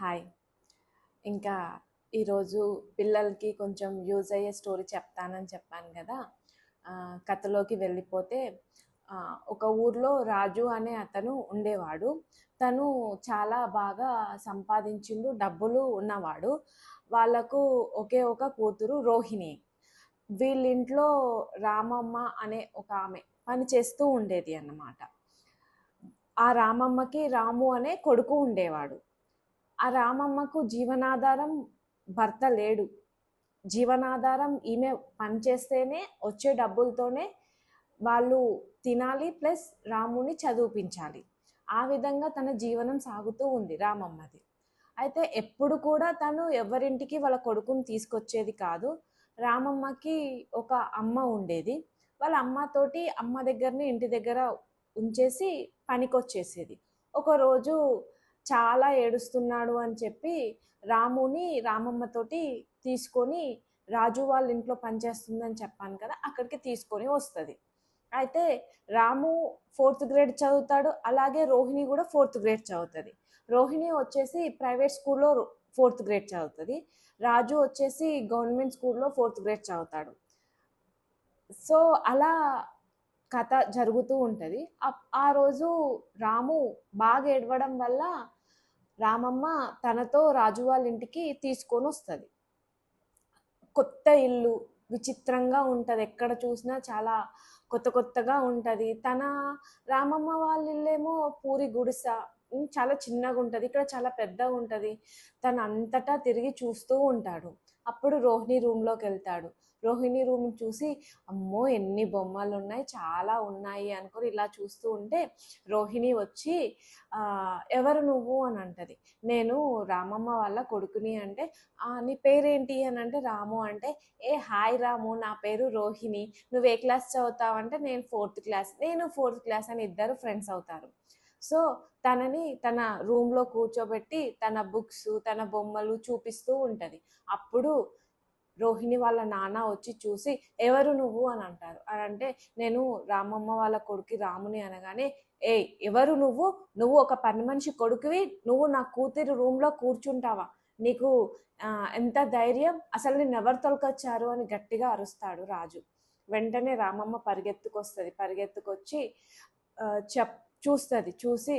Hi. ఇంకా ఈరోజు పిల్లలకి కొంచెం యూజ్ అయ్యే స్టోరీ చెప్తానని చెప్పాను కదా! కథలోకి వెళ్ళిపోతే ఒక ఊర్లో రాజు అనే అతను ఉండేవాడు. తను చాలా బాగా సంపాదించిండు, డబ్బులు ఉన్నవాడు. వాళ్ళకు ఒకే ఒక కూతురు రోహిణి. వీళ్ళింట్లో రామమ్మ అనే ఒక ఆమె పని చేస్తూ ఉండేది అన్నమాట. ఆ రామమ్మకి రాము అనే కొడుకు ఉండేవాడు. ఆ రామమ్మకు జీవనాధారం భర్త లేడు. జీవనాధారం ఈమె పనిచేస్తేనే వచ్చే డబ్బులతోనే వాళ్ళు తినాలి, ప్లస్ రాముని చదివిపించాలి. ఆ విధంగా తన జీవనం సాగుతూ ఉంది రామమ్మది. అయితే ఎప్పుడు కూడా తను ఎవరింటికి వాళ్ళ కొడుకుని తీసుకొచ్చేది కాదు. రామమ్మకి ఒక అమ్మ ఉండేది. వాళ్ళ అమ్మతోటి అమ్మ దగ్గరనే ఇంటి దగ్గర ఉంచేసి పనికొచ్చేసేది. ఒకరోజు చాలా ఏడుస్తున్నాడు అని చెప్పి రాముని రామమ్మతోటి తీసుకొని రాజు వాళ్ళ ఇంట్లో పనిచేస్తుందని చెప్పాను కదా, అక్కడికి తీసుకొని వస్తుంది. అయితే రాము 4th గ్రేడ్ చదువుతాడు, అలాగే రోహిణి కూడా 4th గ్రేడ్ చదువుతుంది. రోహిణి వచ్చేసి ప్రైవేట్ స్కూల్లో 4th గ్రేడ్ చదువుతుంది. రాజు వచ్చేసి గవర్నమెంట్ స్కూల్లో 4th గ్రేడ్ చదువుతాడు. సో అలా కథ జరుగుతూ ఉంటుంది. ఆ రోజు రాము బాగా ఏడవడం వల్ల రామమ్మ తనతో రాజు వాళ్ళ ఇంటికి తీసుకొని వస్తుంది. కొత్త ఇల్లు, విచిత్రంగా ఉంటుంది. ఎక్కడ చూసినా చాలా కొత్త కొత్తగా ఉంటుంది. రామమ్మ వాళ్ళ ఇల్లేమో పూరి గుడిస, చాలా చిన్నగా ఉంటుంది. ఇక్కడ చాలా పెద్దగా ఉంటుంది. తను అంతటా తిరిగి చూస్తూ ఉంటాడు. అప్పుడు రోహిణి రూమ్లోకి వెళ్తాడు. రోహిణి రూమ్ చూసి అమ్మో ఎన్ని బొమ్మలు ఉన్నాయి, చాలా ఉన్నాయి అనుకొని ఇలా చూస్తూ ఉంటే రోహిణి వచ్చి ఎవరు నువ్వు అని అంటది. నేను రామమ్మ వాళ్ళ కొడుకుని అంటే, నీ పేరేంటి అని అంటే రాము అంటే, హాయ్ రాము, నా పేరు రోహిణి, నువ్వు ఏ క్లాస్ చదువుతావంటే నేను 4th క్లాస్, నేను 4th క్లాస్ అని ఇద్దరు ఫ్రెండ్స్ అవుతారు. సో తనని తన రూమ్లో కూర్చోబెట్టి తన బుక్స్, తన బొమ్మలు చూపిస్తూ ఉంటుంది. అప్పుడు రోహిణి వాళ్ళ నాన్న వచ్చి చూసి ఎవరు నువ్వు అని అంటారు. అని అంటే నేను రామమ్మ వాళ్ళ కొడుకు రాముని అనగానే, ఎవరు నువ్వు, నువ్వు ఒక పని మనిషి కొడుకువి, నువ్వు నా కూతురు రూమ్లో కూర్చుంటావా, నీకు ఎంత ధైర్యం, అసలు నేను ఎవరు తొలకొచ్చారు అని గట్టిగా అరుస్తాడు రాజు. వెంటనే రామమ్మ పరిగెత్తుకొచ్చి చూస్తుంది. చూసి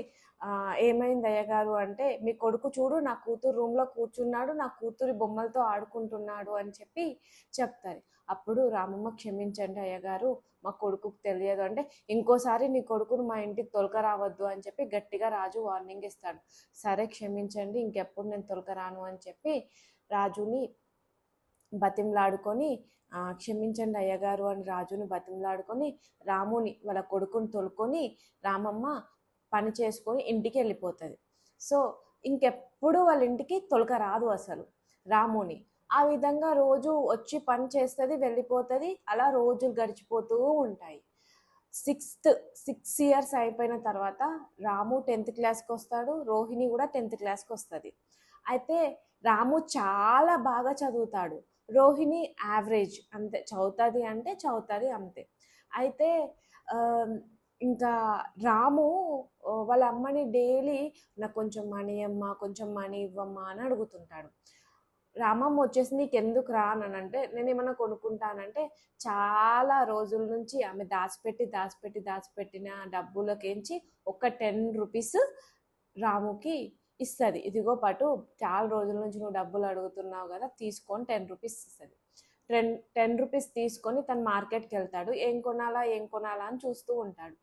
ఏమైంది అయ్యగారు అంటే, మీ కొడుకు చూడు నా కూతురు రూమ్లో కూర్చున్నాడు, నా కూతురి బొమ్మలతో ఆడుకుంటున్నాడు అని చెప్పి చెప్తారు. అప్పుడు రామమ్మ క్షమించండి అయ్యగారు, మా కొడుకుకు తెలియదు అంటే, ఇంకోసారి నీ కొడుకును మా ఇంటికి తొలకరావద్దు అని చెప్పి గట్టిగా రాజు వార్నింగ్ ఇస్తాడు. సరే క్షమించండి, ఇంకెప్పుడు నేను తొలకరాను అని చెప్పి రాజుని బతిమలాడుకొని, క్షమించండి అయ్యగారు అని రాజుని బతిమలాడుకొని రాముని వాళ్ళ కొడుకుని తోలుకొని రామమ్మ పని చేసుకొని ఇంటికి వెళ్ళిపోతుంది. సో ఇంకెప్పుడు వాళ్ళ ఇంటికి తొలక రాదు అసలు రాముని. ఆ విధంగా రోజు వచ్చి పని చేస్తుంది, వెళ్ళిపోతుంది. అలా రోజులు గడిచిపోతూ ఉంటాయి. 6 ఇయర్స్ అయిపోయిన తర్వాత రాము 10th క్లాస్కి వస్తాడు, రోహిణి కూడా 10th క్లాస్కి వస్తుంది. అయితే రాము చాలా బాగా చదువుతాడు, రోహిణి యావరేజ్, అంతే, చదువుతుంది అంటే చదువుతుంది అంతే. అయితే ఇంకా రాము వాళ్ళ అమ్మని డైలీ నాకు కొంచెం మనీ అమ్మా, కొంచెం మనీ ఇవ్వమ్మా అని అడుగుతుంటాడు. రామమ్మ వచ్చేసి నీకు ఎందుకు రా అని అంటే, నేను ఏమన్నా కొనుక్కుంటానంటే చాలా రోజుల నుంచి ఆమె దాచిపెట్టిన డబ్బులకించి ఒక 10 రూపీస్ రాముకి ఇస్తుంది. ఇదిగో పటు, చాలా రోజుల నుంచి నువ్వు డబ్బులు అడుగుతున్నావు కదా, తీసుకొని 10 రూపీస్ ఇస్తుంది. 10 రూపీస్ తీసుకొని తను మార్కెట్కి వెళ్తాడు. ఏం కొనాలా అని చూస్తూ ఉంటాడు.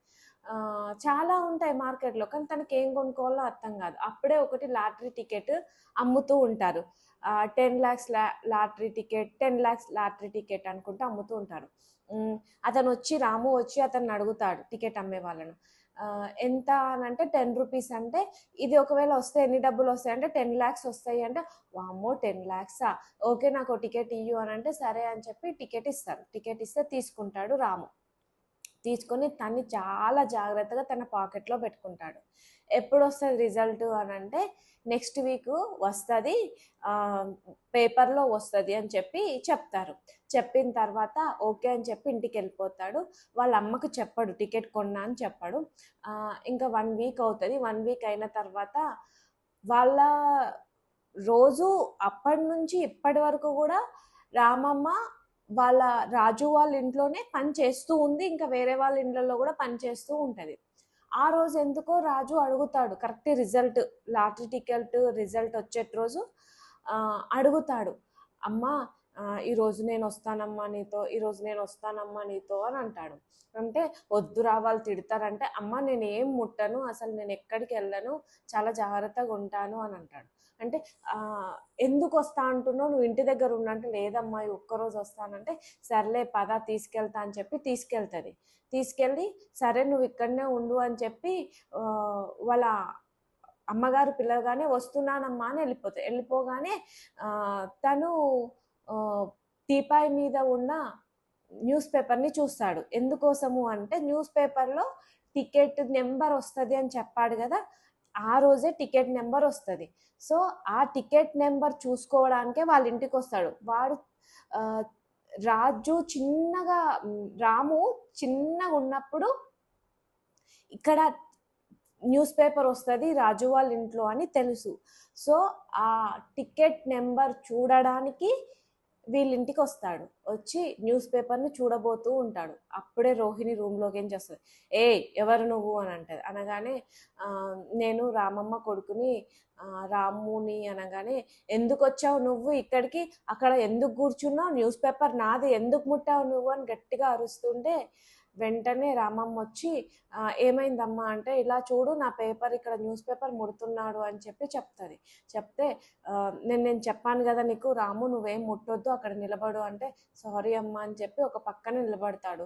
చాలా ఉంటాయి మార్కెట్లో, కానీ తనకి ఏం కొనుక్కోవాలో అర్థం కాదు. అప్పుడే ఒకటి లాటరీ టికెట్ అమ్ముతూ ఉంటారు. 10 lakhs lottery ticket, 10 lakhs lottery ticket అనుకుంటూ అమ్ముతూ ఉంటారు. రాము వచ్చి అతన్ని అడుగుతాడు టికెట్ అమ్మే వాళ్ళను, ఎంత అని అంటే 10 రూపీస్ అంటే, ఇది ఒకవేళ వస్తే ఎన్ని డబ్బులు వస్తాయి అంటే 10 lakhs వస్తాయి అంటే, వామ్మో 10 lakhsా, ఓకే నాకు టికెట్ ఇయ్యు అని అంటే సరే అని చెప్పి టికెట్ ఇస్తారు. టికెట్ ఇస్తే తీసుకుంటాడు రాము. తీసుకొని తన్ని చాలా జాగ్రత్తగా తన పాకెట్లో పెట్టుకుంటాడు. ఎప్పుడు వస్తుంది రిజల్ట్ అని అంటే, నెక్స్ట్ వీక్ వస్తుంది, పేపర్లో వస్తుంది అని చెప్పి చెప్తారు. చెప్పిన తర్వాత ఓకే అని చెప్పి ఇంటికి వెళ్ళిపోతాడు. వాళ్ళ అమ్మకు చెప్పడు టికెట్ కొన్నా అని చెప్పాడు. ఇంకా 1 వీక్ అవుతుంది. 1 వీక్ అయిన తర్వాత వాళ్ళ రోజు అప్పటి నుంచి ఇప్పటి వరకు కూడా రామమ్మ వాళ్ళ రాజు వాళ్ళ ఇంట్లోనే పని చేస్తూ ఉంది, ఇంకా వేరే వాళ్ళ ఇండ్లలో కూడా పని చేస్తూ ఉంటుంది. ఆ రోజు ఎందుకో రాజు అడుగుతాడు, correct result, lottery ticket result వచ్చే రోజు అడుగుతాడు, అమ్మా ఈరోజు నేను వస్తానమ్మా నీతో, ఈరోజు నేను వస్తానమ్మా నీతో అని అంటాడు. అంటే వద్దురా వాళ్ళు తిడతారంటే, అమ్మ నేను ఏం ముట్టను, అసలు నేను ఎక్కడికి వెళ్ళను, చాలా జాగ్రత్తగా ఉంటాను అని అంటాడు. అంటే ఎందుకు వస్తా అంటున్నావు, నువ్వు ఇంటి దగ్గర ఉన్నంటే, లేదమ్మా ఒక్కరోజు వస్తానంటే, సర్లే పద తీసుకెళ్తా అని చెప్పి తీసుకెళ్తుంది. తీసుకెళ్ళి సరే నువ్వు ఇక్కడనే ఉండు అని చెప్పి వాళ్ళ అమ్మగారు పిలవగానే వస్తున్నానమ్మా అని వెళ్ళిపోగానే తను టీపాయ్ మీద ఉన్న న్యూస్ పేపర్ని చూస్తాడు. ఎందుకోసము అంటే న్యూస్ పేపర్లో టికెట్ నెంబర్ వస్తుంది అని చెప్పాడు కదా, ఆ రోజే టికెట్ నెంబర్ వస్తుంది. సో ఆ టికెట్ నెంబర్ చూసుకోవడానికే వాళ్ళ ఇంటికి వస్తాడు. వాడు రాజు చిన్నగా, రాము చిన్నగా ఉన్నప్పుడు ఇక్కడ న్యూస్ పేపర్ వస్తుంది రాజు వాళ్ళ ఇంట్లో అని తెలుసు. సో ఆ టికెట్ నెంబర్ చూడడానికి వీళ్ళింటికి వస్తాడు. వచ్చి న్యూస్ పేపర్ని చూడబోతూ ఉంటాడు. అప్పుడే రోహిణి రూమ్లోకి ఏం చేస్తుంది, ఏ ఎవరు నువ్వు అని అంటది. అనగానే నేను రామమ్మ కొడుకుని రాముని అనగానే, ఎందుకు వచ్చావు నువ్వు ఇక్కడికి, అక్కడ ఎందుకు కూర్చున్నావు, న్యూస్ పేపర్ నాది, ఎందుకు ముట్టావు నువ్వు అని గట్టిగా అరుస్తుంటే వెంటనే రామమ్మ వచ్చి ఏమైందమ్మా అంటే, ఇలా చూడు నా పేపర్, ఇక్కడ న్యూస్ పేపర్ ముడుతున్నాడు అని చెప్పి చెప్తుంది. చెప్తే నేను చెప్పాను కదా నీకు, రాము నువ్వేం ముట్టొద్దు అక్కడ నిలబడు అంటే, సారీ అమ్మ అని చెప్పి ఒక పక్కన నిలబడతాడు.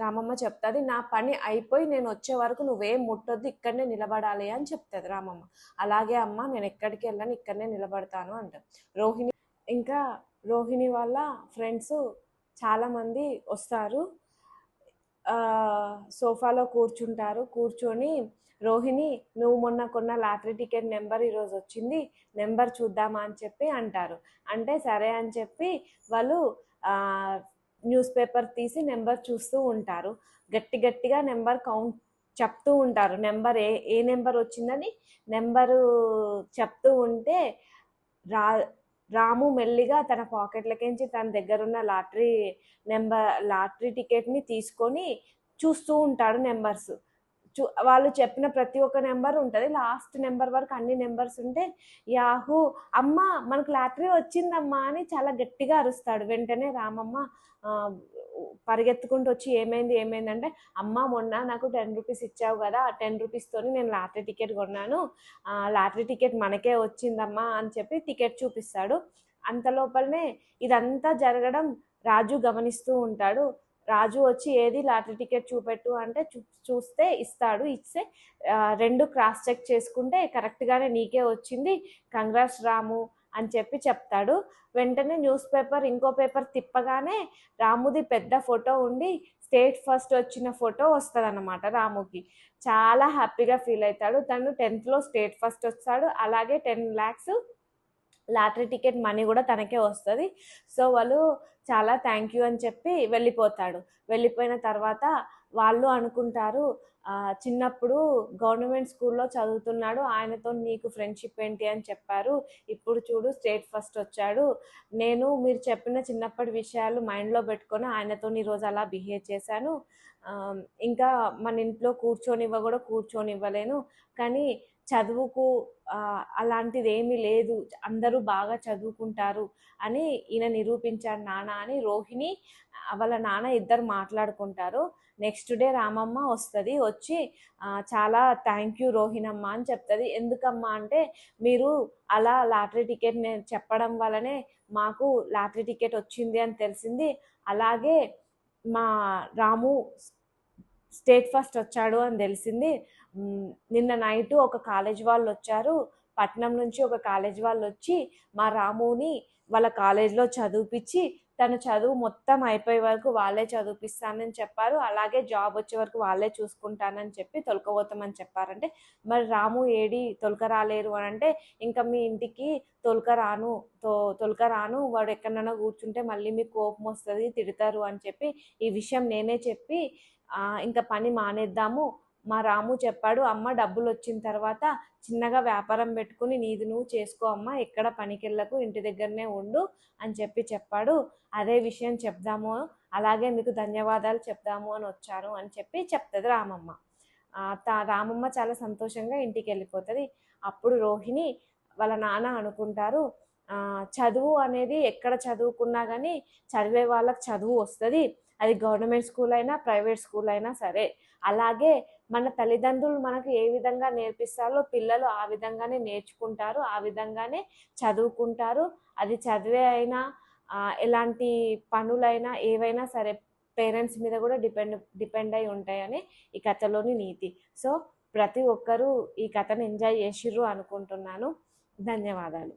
రామమ్మ చెప్తుంది, నా పని అయిపోయి నేను వచ్చే వరకు నువ్వేం ముట్టొద్దు, ఇక్కడనే నిలబడాలి అని చెప్తుంది రామమ్మ. అలాగే అమ్మ నేను ఎక్కడికి వెళ్ళాను, ఇక్కడనే నిలబడతాను అంట. రోహిణి వాళ్ళ ఫ్రెండ్స్ చాలామంది వస్తారు. సోఫాలో కూర్చుంటారు. కూర్చొని రోహిణి నువ్వు మొన్న కొన్న లాటరీ టికెట్ నెంబర్ ఈరోజు వచ్చింది, నెంబర్ చూద్దామా అని చెప్పి అంటారు. అంటే సరే అని చెప్పి వాళ్ళు న్యూస్ పేపర్ తీసి నెంబర్ చూస్తూ ఉంటారు. గట్టిగా నెంబర్ కౌంట్ చెప్తూ ఉంటారు. నెంబర్ ఏ నెంబర్ వచ్చిందని నెంబరు చెప్తూ ఉంటే రాము మెల్లిగా తన పాకెట్లకించి తన దగ్గరున్న లాటరీ టికెట్ని తీసుకొని చూస్తూ ఉంటాడు నెంబర్స్. వాళ్ళు చెప్పిన ప్రతి ఒక్క నెంబర్ ఉంటుంది. లాస్ట్ నెంబర్ వరకు అన్ని నెంబర్స్ ఉంటే, యాహూ అమ్మ మనకు లాటరీ వచ్చిందమ్మా అని చాలా గట్టిగా అరుస్తాడు. వెంటనే రామమ్మ పరిగెత్తుకుంటూ వచ్చి ఏమైంది అంటే, అమ్మ మొన్న నాకు 10 రూపీస్ ఇచ్చావు కదా, ఆ 10 రూపీస్తోని నేను లాటరీ టికెట్ కొన్నాను, లాటరీ టికెట్ మనకే వచ్చిందమ్మా అని చెప్పి టికెట్ చూపిస్తాడు. అంత లోపలనే ఇదంతా జరగడం రాజు గమనిస్తూ ఉంటాడు. రాజు వచ్చి ఏది లాటరీ టికెట్ చూపెట్టు అంటే చూస్తే ఇస్తాడు. ఇస్తే 2 క్రాస్ చెక్ చేసుకుంటే కరెక్ట్గానే నీకే వచ్చింది, కంగ్రాట్స్ రాము అని చెప్పి చెప్తాడు. వెంటనే న్యూస్ పేపర్ ఇంకో పేపర్ తిప్పగానే రాముది పెద్ద ఫోటో ఉండి స్టేట్ ఫస్ట్ వచ్చిన ఫోటో వస్తుంది అన్నమాట. రాముకి చాలా హ్యాపీగా ఫీల్ అవుతాడు. తను 10th స్టేట్ ఫస్ట్ వస్తాడు. అలాగే 10 lakhs లాటరీ టికెట్ మనీ కూడా తనకే వస్తుంది. సో వాళ్ళు చాలా థ్యాంక్ యూ అని చెప్పి వెళ్ళిపోతాడు. వెళ్ళిపోయిన తర్వాత వాళ్ళు అనుకుంటారు, చిన్నప్పుడు గవర్నమెంట్ స్కూల్లో చదువుతున్నాడు, ఆయనతో నీకు ఫ్రెండ్షిప్ ఏంటి అని చెప్పారు, ఇప్పుడు చూడు స్టేట్ ఫస్ట్ వచ్చాడు, మీరు చెప్పిన చిన్నప్పటి విషయాలు మైండ్లో పెట్టుకొని ఆయనతో ఈరోజు అలా బిహేవ్ చేశాను, ఇంకా మన ఇంట్లో కూర్చొనివ్వలేను, కానీ చదువుకు అలాంటిది ఏమీ లేదు, అందరూ బాగా చదువుకుంటారు అని ఈయన నిరూపించాడు నాన్న అని రోహిణి వాళ్ళ నాన్న ఇద్దరు మాట్లాడుకుంటారు. నెక్స్ట్ డే రామమ్మ వస్తుంది. వచ్చి చాలా థ్యాంక్ యూ రోహిణమ్మ అని చెప్తుంది. ఎందుకమ్మా అంటే, మీరు అలా లాటరీ టికెట్ నేను చెప్పడం వల్లనే మాకు లాటరీ టికెట్ వచ్చింది అని తెలిసింది, అలాగే మా రాము స్టేట్ ఫస్ట్ వచ్చాడు అని తెలిసింది. నిన్న నైట్ ఒక కాలేజ్ వాళ్ళు వచ్చారు, పట్నం నుంచి ఒక కాలేజ్ వాళ్ళు వచ్చి మా రాముని వాళ్ళ కాలేజ్లో చదివిపించి తన చదువు మొత్తం అయిపోయే వరకు వాళ్ళే చదివిపిస్తానని చెప్పారు, అలాగే జాబ్ వచ్చే వరకు వాళ్ళే చూసుకుంటానని చెప్పి తొలకపోతామని చెప్పారంటే, మరి రాము ఏడి తొలక రాలేరు అని అంటే, ఇంకా మీ ఇంటికి తొలక రాను, వాడు ఎక్కడైనా కూర్చుంటే మళ్ళీ మీకు కోపం వస్తుంది, తిడతారు అని చెప్పి ఈ విషయం నేనే చెప్పి ఇంకా పని మానేద్దాము, మా రాము చెప్పాడు, అమ్మ డబ్బులు వచ్చిన తర్వాత చిన్నగా వ్యాపారం పెట్టుకుని నీది నువ్వు చేసుకో అమ్మ, ఎక్కడ పనికెళ్ళకు, ఇంటి దగ్గరనే ఉండు అని చెప్పాడు. అదే విషయం చెప్దాము, అలాగే మీకు ధన్యవాదాలు చెప్దాము అని వచ్చాను అని చెప్తుంది రామమ్మ. రామమ్మ చాలా సంతోషంగా ఇంటికి వెళ్ళిపోతుంది. అప్పుడు రోహిణి వాళ్ళ నాన్న అనుకుంటారు, చదువు అనేది ఎక్కడ చదువుకున్నా కానీ చదివే వాళ్ళకి చదువు వస్తుంది, అది గవర్నమెంట్ స్కూల్ అయినా ప్రైవేట్ స్కూల్ అయినా సరే. అలాగే మన తల్లిదండ్రులు మనకు ఏ విధంగా నేర్పిస్తారో పిల్లలు ఆ విధంగానే నేర్చుకుంటారు, ఆ విధంగానే చదువుకుంటారు. అది చదివే అయినా ఎలాంటి పనులైనా ఏవైనా సరే పేరెంట్స్ మీద కూడా డిపెండ్ అయి ఉంటాయని ఈ కథలోని నీతి. సో ప్రతి ఒక్కరూ ఈ కథను ఎంజాయ్ చేసిర్రు అనుకుంటున్నాను. ధన్యవాదాలు.